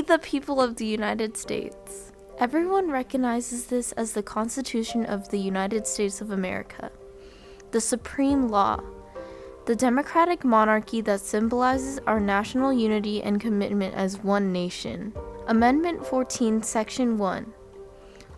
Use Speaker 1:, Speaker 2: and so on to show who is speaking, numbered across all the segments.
Speaker 1: the people of the United States. Everyone recognizes this as the Constitution of the United States of America, the supreme law, the democratic monarchy that symbolizes our national unity and commitment as one nation. Amendment 14, Section 1.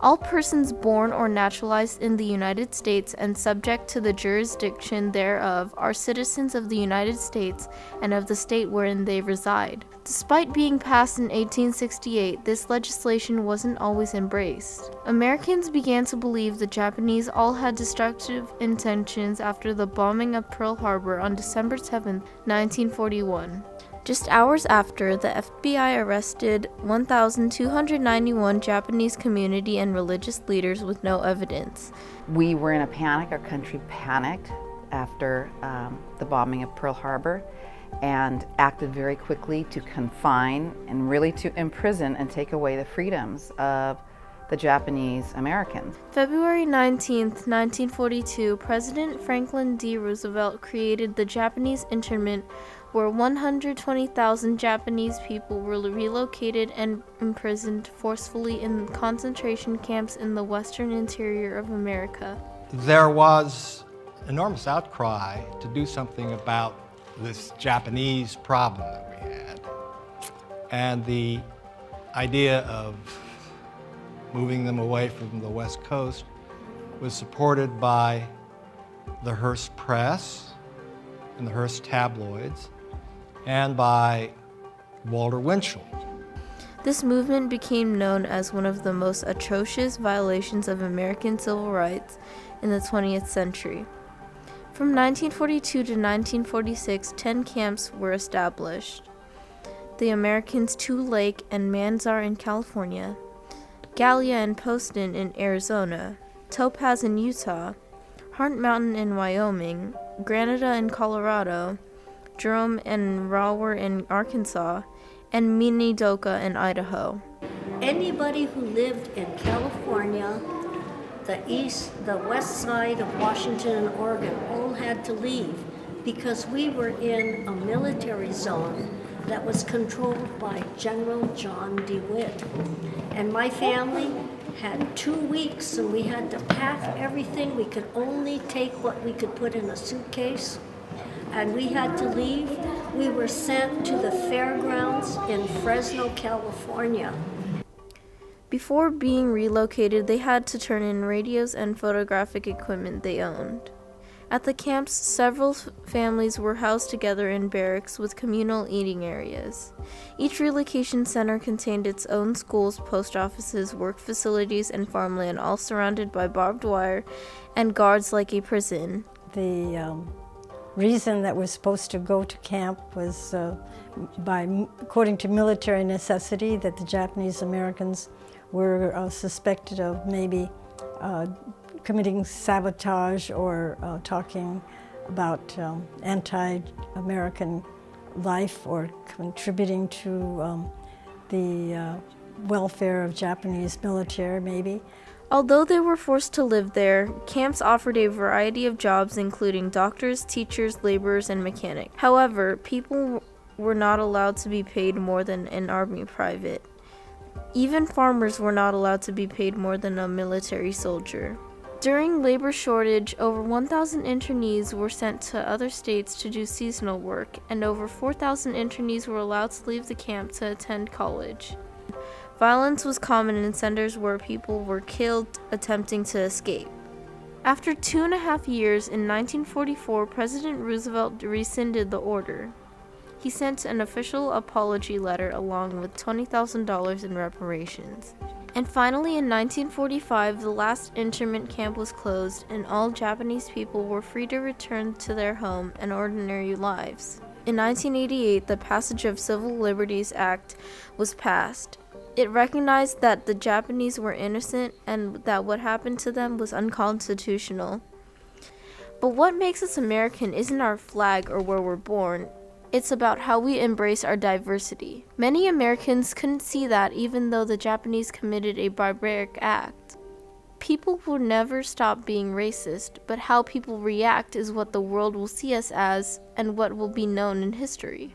Speaker 1: All persons born or naturalized in the United States and subject to the jurisdiction thereof are citizens of the United States and of the state wherein they reside. Despite being passed in 1868, this legislation wasn't always embraced. Americans began to believe the Japanese all had destructive intentions after the bombing of Pearl Harbor on December 7, 1941. Just hours after, the FBI arrested 1,291 Japanese community and religious leaders with no evidence.
Speaker 2: We were in a panic. Our country panicked after the bombing of Pearl Harbor and acted very quickly to confine and really to imprison and take away the freedoms of the Japanese Americans.
Speaker 1: February 19, 1942, President Franklin D. Roosevelt created the Japanese Internment, where 120,000 Japanese people were relocated and imprisoned forcefully in concentration camps in the western interior of America.
Speaker 3: There was enormous outcry to do something about this Japanese problem that we had. And the idea of moving them away from the West Coast was supported by the Hearst Press and the Hearst tabloids, and by Walter Winchell.
Speaker 1: This movement became known as one of the most atrocious violations of American civil rights in the 20th century. From 1942 to 1946, 10 camps were established. The Americans Two Lake and Manzanar in California, Gallia and Poston in Arizona, Topaz in Utah, Heart Mountain in Wyoming, Granada in Colorado, Jerome and Rawer in Arkansas, and Minidoka in Idaho.
Speaker 4: Anybody who lived in California, the west side of Washington and Oregon all had to leave because we were in a military zone that was controlled by General John DeWitt. And my family had 2 weeks and we had to pack everything. We could only take what we could put in a suitcase. And we had to leave. We were sent to the fairgrounds in Fresno, California.
Speaker 1: Before being relocated, they had to turn in radios and photographic equipment they owned. At the camps, several families were housed together in barracks with communal eating areas. Each relocation center contained its own schools, post offices, work facilities, and farmland, all surrounded by barbed wire and guards like a prison.
Speaker 5: The reason that we're supposed to go to camp was according to military necessity, that the Japanese Americans were suspected of maybe committing sabotage or talking about anti-American life or contributing to the welfare of Japanese military, maybe.
Speaker 1: Although they were forced to live there, camps offered a variety of jobs including doctors, teachers, laborers, and mechanics. However, people were not allowed to be paid more than an army private. Even farmers were not allowed to be paid more than a military soldier. During labor shortage, over 1,000 internees were sent to other states to do seasonal work, and over 4,000 internees were allowed to leave the camp to attend college. Violence was common in centers where people were killed attempting to escape. After 2.5 years, in 1944, President Roosevelt rescinded the order. He sent an official apology letter along with $20,000 in reparations. And finally, in 1945, the last internment camp was closed and all Japanese people were free to return to their home and ordinary lives. In 1988, the Passage of Civil Liberties Act was passed. It recognized that the Japanese were innocent and that what happened to them was unconstitutional. But what makes us American isn't our flag or where we're born. It's about how we embrace our diversity. Many Americans couldn't see that even though the Japanese committed a barbaric act. People will never stop being racist, but how people react is what the world will see us as and what will be known in history.